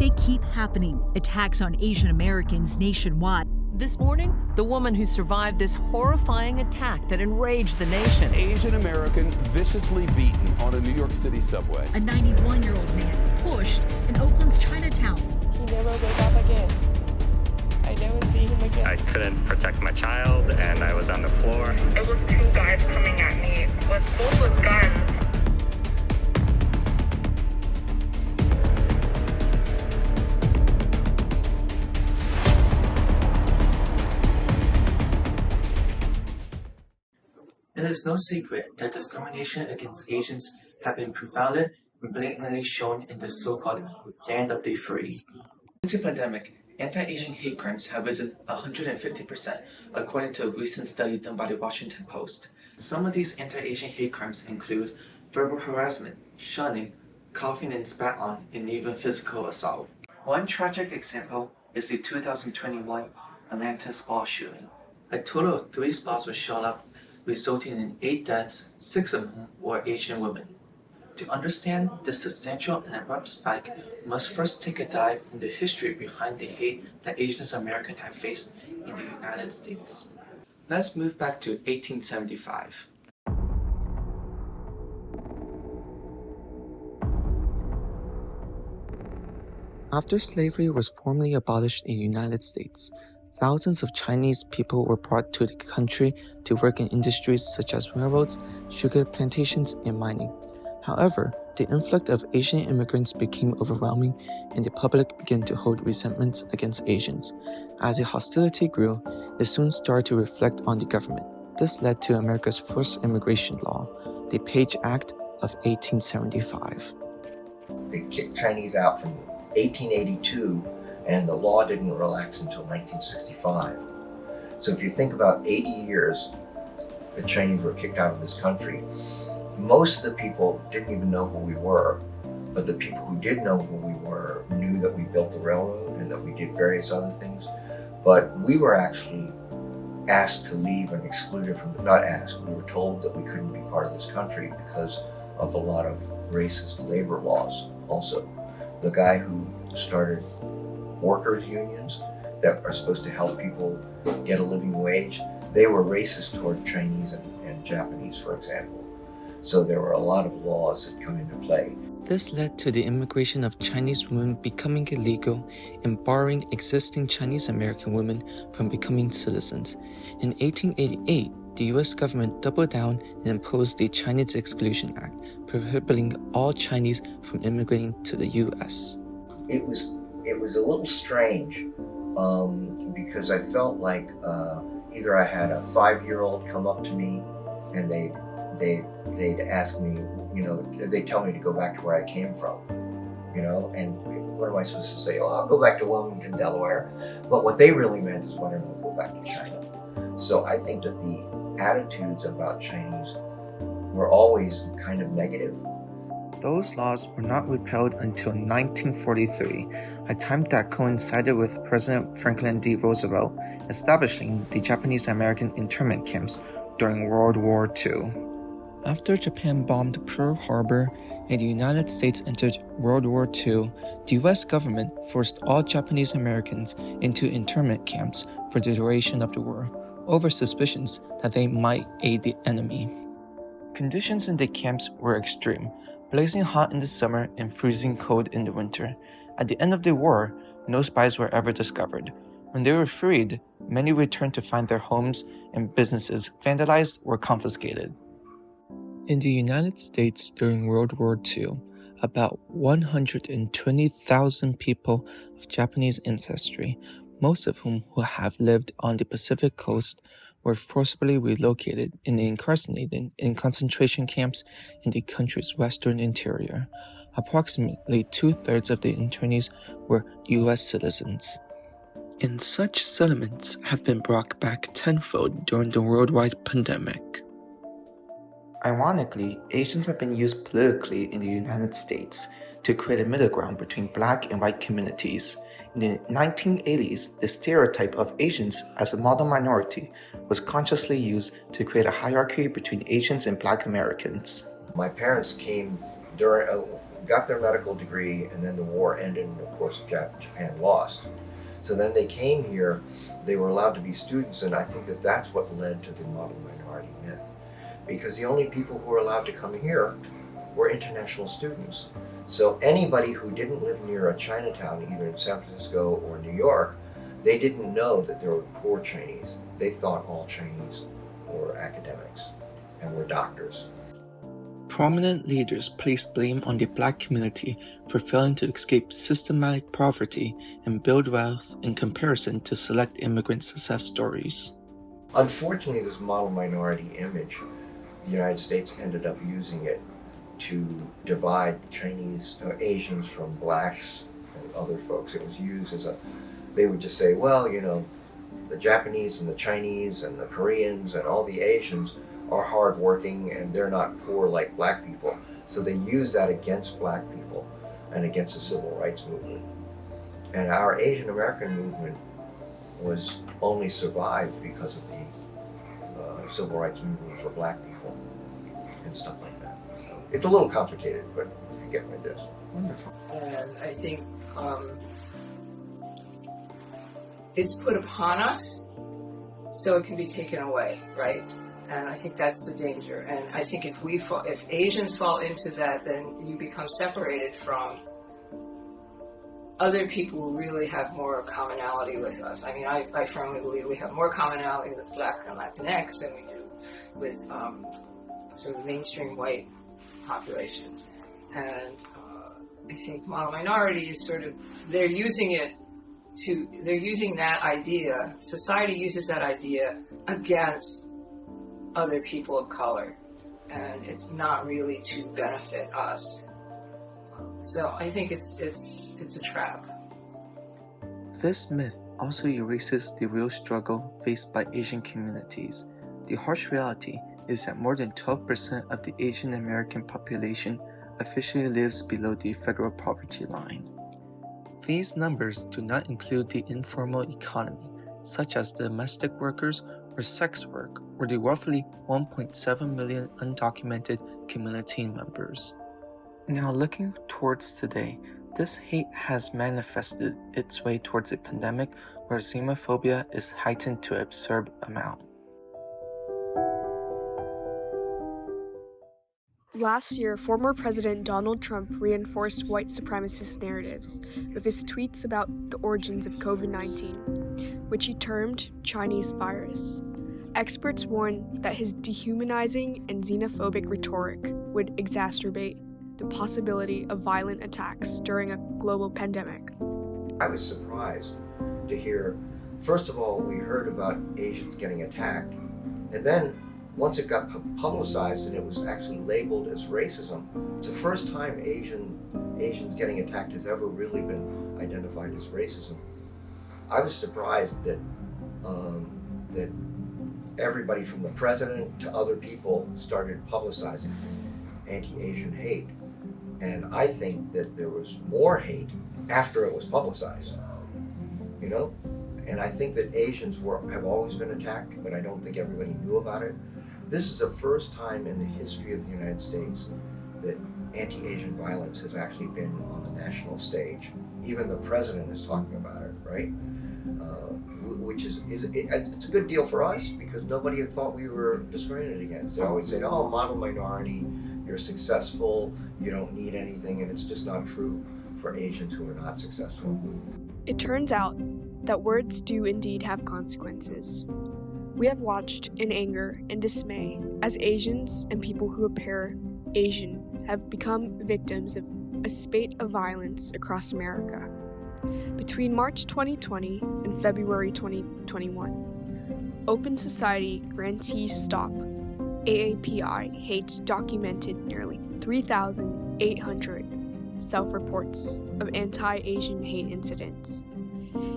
they keep happening, attacks on Asian Americans nationwide. This morning, the woman who survived this horrifying attack that enraged the nation. Asian American viciously beaten on a New York City subway. A 91-year-old man pushed in Oakland's Chinatown. He never woke up again. I never see him again. I couldn't protect my child and I was on the floor. It was two guys coming at me, both with guns. It is no secret that discrimination against Asians have been prevalent and blatantly shown in the so-called Land of the Free. Since the pandemic, anti-Asian hate crimes have risen 150%, according to a recent study done by the Washington Post. Some of these anti-Asian hate crimes include verbal harassment, shunning, coughing and spat on, and even physical assault. One tragic example is the 2021 Atlanta spa shooting. A total of 3 spas were shot up, resulting in 8 deaths, 6 of whom were Asian women. To understand this substantial and abrupt spike, we must first take a dive in the history behind the hate that Asian Americans have faced in the United States. Let's move back to 1875. After slavery was formally abolished in the United States, thousands of Chinese people were brought to the country to work in industries such as railroads, sugar plantations, and mining. However, the influx of Asian immigrants became overwhelming and the public began to hold resentments against Asians. As the hostility grew, it soon started to reflect on the government. This led to America's first immigration law, the Page Act of 1875. They kicked Chinese out from 1882, and the law didn't relax until 1965. So if you think about 80 years the Chinese were kicked out of this country, most of the people didn't even know who we were, but the people who did know who we were knew that we built the railroad and that we did various other things. But we were actually asked to leave and excluded from, not asked, we were told that we couldn't be part of this country because of a lot of racist labor laws also. The guy who started workers' unions that are supposed to help people get a living wage, they were racist toward Chinese and Japanese, for example. So there were a lot of laws that come into play. This led to the immigration of Chinese women becoming illegal and barring existing Chinese American women from becoming citizens. In 1888, the US government doubled down and imposed the Chinese Exclusion Act, prohibiting all Chinese from immigrating to the US. It was a little strange because I felt like either I had a 5-year-old come up to me and they'd ask me, they'd tell me to go back to where I came from, and what am I supposed to say? Oh, I'll go back to Wilmington, Delaware. But what they really meant is when I'm going to go back to China. So I think that the attitudes about Chinese were always kind of negative. Those laws were not repealed until 1943, a time that coincided with President Franklin D. Roosevelt establishing the Japanese American internment camps during World War II. After Japan bombed Pearl Harbor and the United States entered World War II, the US government forced all Japanese Americans into internment camps for the duration of the war, over suspicions that they might aid the enemy. Conditions in the camps were extreme, blazing hot in the summer and freezing cold in the winter. At the end of the war, no spies were ever discovered. When they were freed, many returned to find their homes and businesses vandalized or confiscated. In the United States during World War II, about 120,000 people of Japanese ancestry, most of whom who have lived on the Pacific coast, were forcibly relocated and incarcerated in concentration camps in the country's western interior. Approximately 2/3 of the internees were US citizens. And such settlements have been brought back tenfold during the worldwide pandemic. Ironically, Asians have been used politically in the United States to create a middle ground between black and white communities. In the 1980s, the stereotype of Asians as a model minority was consciously used to create a hierarchy between Asians and black Americans. My parents came got their medical degree, and then the war ended, and of course Japan lost. So then they came here, they were allowed to be students, and I think that that's what led to the model minority myth. Because the only people who were allowed to come here were international students. So anybody who didn't live near a Chinatown, either in San Francisco or New York, they didn't know that there were poor Chinese. They thought all Chinese were academics and were doctors. Prominent leaders placed blame on the Black community for failing to escape systematic poverty and build wealth in comparison to select immigrant success stories. Unfortunately, this model minority image, the United States ended up using it to divide Chinese or Asians from blacks and other folks. It was used as they would just say, well, you know, the Japanese and the Chinese and the Koreans and all the Asians are hardworking and they're not poor like black people. So they use that against black people and against the civil rights movement. And our Asian American movement was only survived because of the civil rights movement for black people and stuff like that. So it's a little complicated, but you get my gist. Wonderful. And I think it's put upon us so it can be taken away, right? And I think that's the danger. And I think if Asians fall into that, then you become separated from other people who really have more commonality with us. I mean, I firmly believe we have more commonality with Black and Latinx than we do with sort of the mainstream white population. And I think model minority is sort of, they're using that idea, society uses that idea against other people of color, and it's not really to benefit us. So I think it's a trap. This myth also erases the real struggle faced by Asian communities. The harsh reality is that more than 12% of the Asian American population officially lives below the federal poverty line. These numbers do not include the informal economy, such as domestic workers or sex work, or the roughly 1.7 million undocumented community members. Now looking towards today, this hate has manifested its way towards a pandemic where xenophobia is heightened to an absurd amount. Last year, former President Donald Trump reinforced white supremacist narratives with his tweets about the origins of COVID-19, which he termed Chinese virus. Experts warned that his dehumanizing and xenophobic rhetoric would exacerbate the possibility of violent attacks during a global pandemic. I was surprised to hear, first of all, we heard about Asians getting attacked, and then once it got publicized and it was actually labeled as racism, it's the first time Asians getting attacked has ever really been identified as racism. I was surprised that that everybody from the president to other people started publicizing anti-Asian hate. And I think that there was more hate after it was publicized, you know? And I think that Asians have always been attacked, but I don't think everybody knew about it. This is the first time in the history of the United States that anti-Asian violence has actually been on the national stage. Even the president is talking about it, right? Which it's a good deal for us because nobody had thought we were discriminated against. They always said, oh, model minority, you're successful, you don't need anything, and it's just not true for Asians who are not successful. It turns out that words do indeed have consequences. We have watched in anger and dismay as Asians and people who appear Asian have become victims of a spate of violence across America. Between March 2020 and February 2021, Open Society Grantee Stop AAPI Hate documented nearly 3,800 self-reports of anti-Asian hate incidents.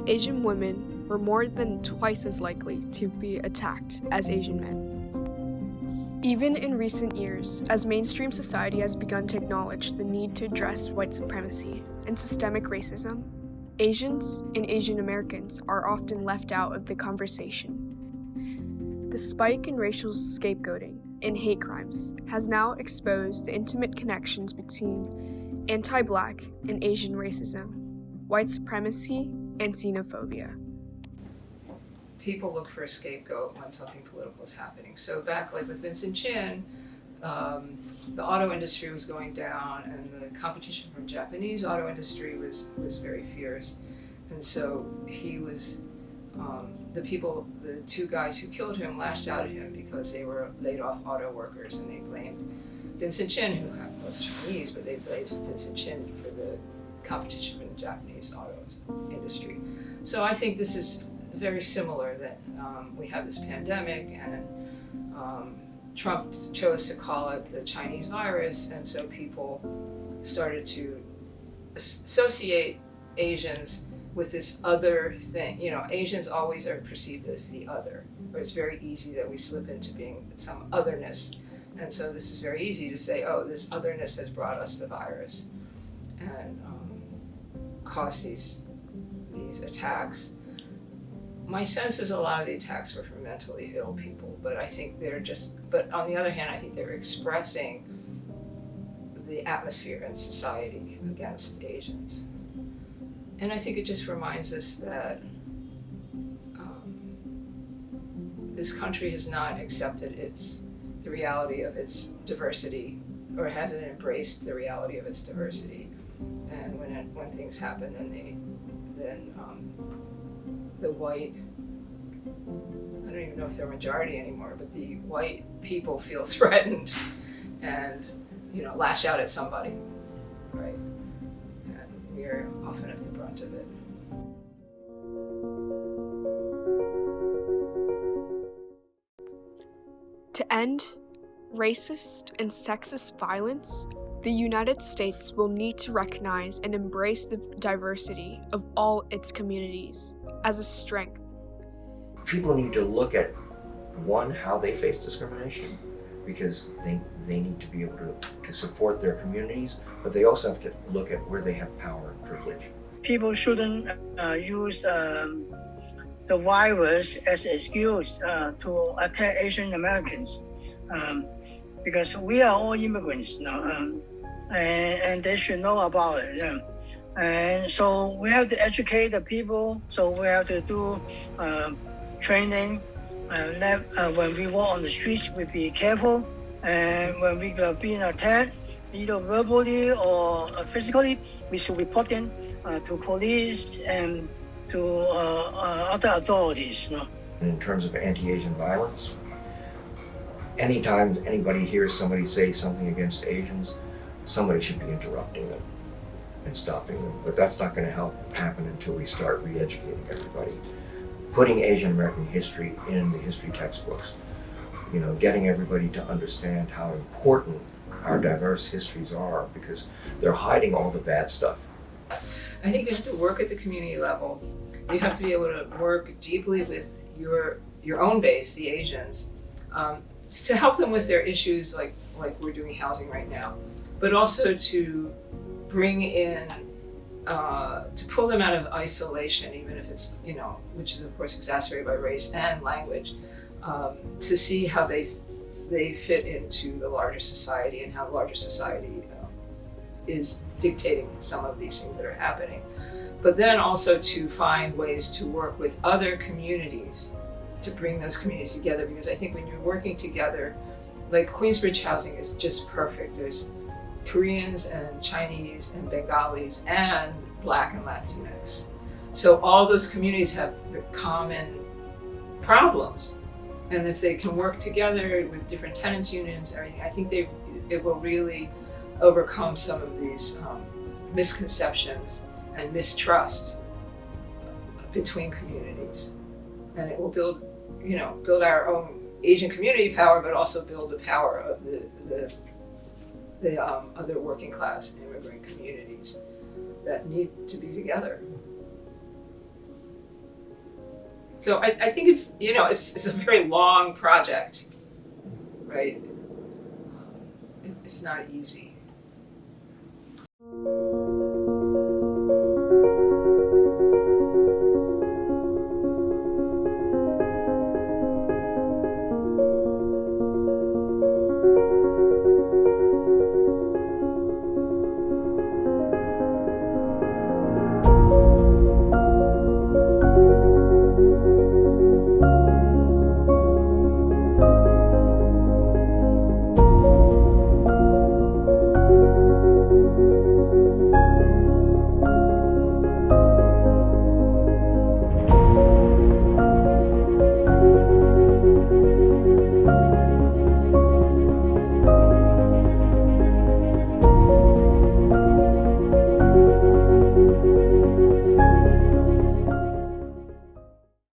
Asian women were more than twice as likely to be attacked as Asian men. Even in recent years, as mainstream society has begun to acknowledge the need to address white supremacy and systemic racism, Asians and Asian Americans are often left out of the conversation. The spike in racial scapegoating and hate crimes has now exposed the intimate connections between anti-Black and Asian racism, white supremacy, and xenophobia. People look for a scapegoat when something political is happening. So back like with Vincent Chin, the auto industry was going down and the competition from Japanese auto industry was very fierce. And so he was, the two guys who killed him lashed out at him because they were laid off auto workers, and they blamed Vincent Chin, who was Chinese, but they blamed Vincent Chin for the competition from the Japanese auto industry. So I think this is very similar, that we have this pandemic, and Trump chose to call it the Chinese virus, and so people started to associate Asians with this other thing. You know, Asians always are perceived as the other, or it's very easy that we slip into being some otherness. And so this is very easy to say, oh, this otherness has brought us the virus and caused these attacks. My sense is a lot of the attacks were from mentally ill people, but I think but on the other hand, I think they're expressing the atmosphere in society against Asians. And I think it just reminds us that this country has not accepted the reality of its diversity, or hasn't embraced the reality of its diversity. And when things happen, then the white, I don't even know if they're a majority anymore, but the white people feel threatened and, lash out at somebody, right? And we're often at the brunt of it. To end racist and sexist violence, the United States will need to recognize and embrace the diversity of all its communities as a strength. People need to look at, one, how they face discrimination, because they need to be able to support their communities, but they also have to look at where they have power and privilege. People shouldn't use the virus as an excuse to attack Asian Americans, because we are all immigrants now, and they should know about it. And so we have to educate the people, so we have to do training, when we walk on the streets, we be careful, and when we are being attacked, either verbally or physically, we should report them to police and to other authorities. In terms of anti-Asian violence, anytime anybody hears somebody say something against Asians, somebody should be interrupting them and stopping them. But that's not going to happen until we start re-educating everybody. Putting Asian American history in the history textbooks, getting everybody to understand how important our diverse histories are, because they're hiding all the bad stuff. I think they have to work at the community level. You have to be able to work deeply with your own base, the Asians, to help them with their issues, like we're doing housing right now, but also to bring in, to pull them out of isolation, even if it's, which is of course exacerbated by race and language, to see how they fit into the larger society, and how the larger society is dictating some of these things that are happening. But then also to find ways to work with other communities to bring those communities together, because I think when you're working together, like Queensbridge housing is just perfect. There's Koreans and Chinese and Bengalis and Black and Latinx. So all those communities have common problems. And if they can work together with different tenants unions, everything, I think it will really overcome some of these misconceptions and mistrust between communities. And it will build our own Asian community power, but also build the power of the other working class immigrant communities that need to be together. So I think it's, it's a very long project, right? It's not easy.